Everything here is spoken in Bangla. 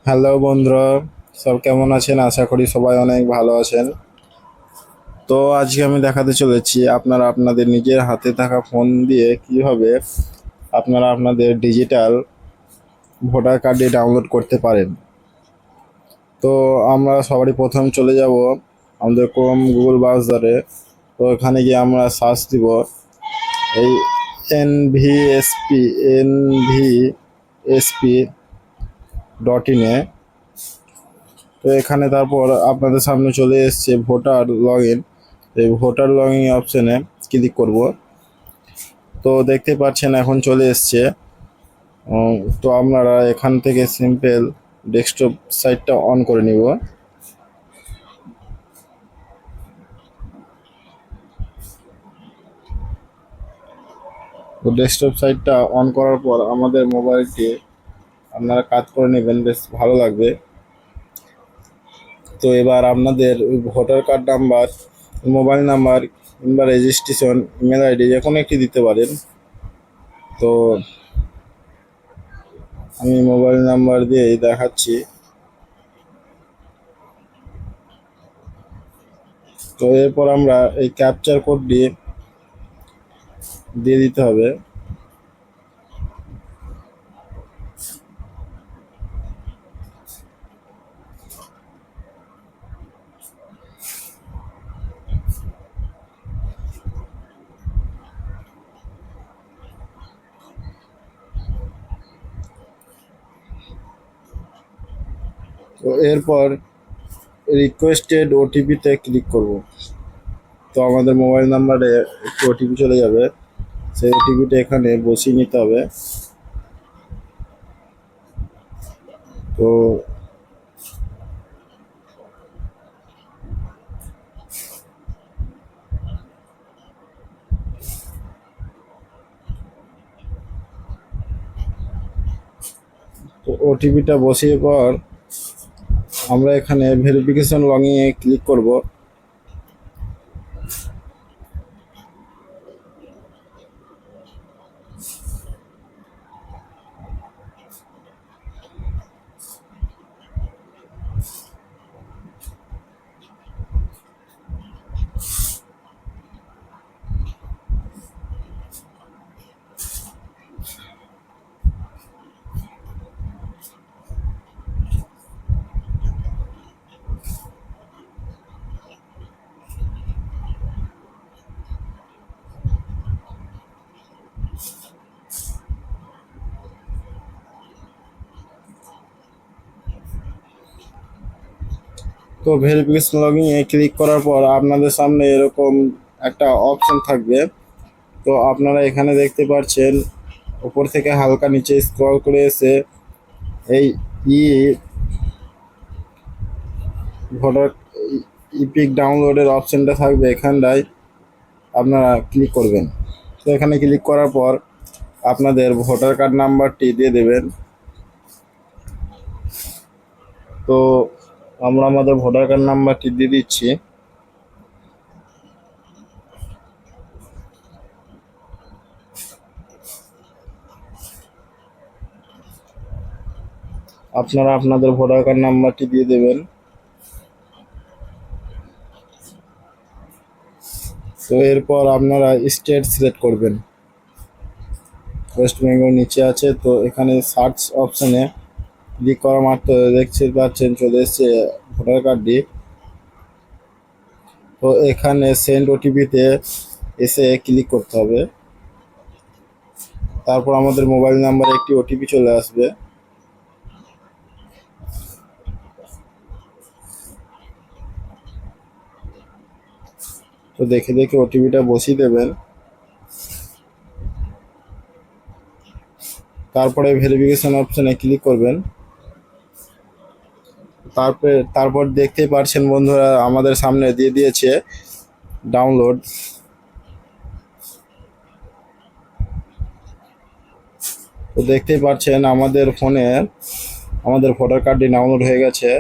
হ্যালো বন্ধুরা, সব কেমন আছেন? আশা করি সবাই অনেক ভালো আছেন। তো আজকে আমি দেখাতে চলেছি আপনারা আপনাদের নিজের হাতে থাকা ফোন দিয়ে কিভাবে আপনারা আপনাদের ডিজিটাল ভোটার কার্ডটি ডাউনলোড করতে পারেন। তো আমরা সবারই প্রথম চলে যাব আমাদের ক্রোম গুগল ব্রাউজারে। তো এখানে গিয়ে আমরা সার্চ দিব এই এনভিএসপি এনভিএসপি.in-এ। তো এখানে তারপর আপনাদের সামনে চলে এসছে ভোটার লগ ইন। এই ভোটার লগ ইন অপশানে ক্লিক করব। তো দেখতে পাচ্ছেন এখন চলে এসছে। তো আপনারা এখান থেকে সিম্পল ডেস্কটপ সাইটটা অন করে নিব। তো ডেস্কটপ সাইটটা অন করার পর আমাদের মোবাইলটি আপনারা কাজ করে নেবেন, বেশ ভালো লাগবে। তো এবার আপনাদের voter card number, mobile number কিংবা রেজিস্ট্রেশন ইমেল আইডি যে কোনো একটি দিতে পারেন। তো আমি মোবাইল নাম্বার দিয়েই দেখাচ্ছি। তো এরপর আমরা এই ক্যাপচার কোডটি দিয়ে দিতে হবে। তো এরপর রিকোয়েস্টেড ওটিপিতে ক্লিক করব। তো আমাদের মোবাইল নাম্বারে একটি ওটিপি চলে যাবে, সেই ওটিপিটা এখানে বসিয়ে নিতে হবে। তো ওটিপিটা বসিয়ে পর আমরা এখানে ভেরিফিকেশন লগইনে ক্লিক করব। তো ভেরিফিকেশন লগইনে ক্লিক করার পর আপনাদের সামনে এরকম একটা অপশন থাকবে। তো আপনারা এখানে দেখতে পাচ্ছেন উপর থেকে হালকা নিচে স্ক্রল করে এসে এই ই ভোটার ইপিক ডাউনলোডের অপশানটা থাকবে, এখানটায় আপনারা ক্লিক করবেন। তো এখানে ক্লিক করার পর আপনাদের ভোটার কার্ড নাম্বারটি দিয়ে দেবেন। তো আমরা আমাদের ভোটার কার্ড নাম্বারটি দিয়ে দিচ্ছি। আপনারা আপনাদের ভোটার কার্ড নাম্বারটি দিয়ে দেবেন। তো এরপর আপনারা স্টেট সিলেক্ট করবেন। ওয়েস্ট বেঙ্গল নিচে আছে, তো এখানে সার্চ অপশানে ক্লিক করা মাত্র দেখতে পাচ্ছেন চলে এসছে ভোটার কার্ডটি। তো এখানে সেন্ড ওটিপিতে এসে ক্লিক করতে হবে। তারপর আমাদের মোবাইল নাম্বারে একটি ওটিপি চলে আসবে। তো দেখে দেখে ওটিপিটা বসিয়ে দেবেন। তারপরে ভেরিফিকেশন অপশানে ক্লিক করবেন। তারপর দেখতেই পারছেন বন্ধুরা আমাদের সামনে দিয়ে দিয়েছে ডাউনলোড। তো দেখতেই পাচ্ছেন আমাদের ফোনে আমাদের ভোটার কার্ডটি ডাউনলোড হয়ে গেছে।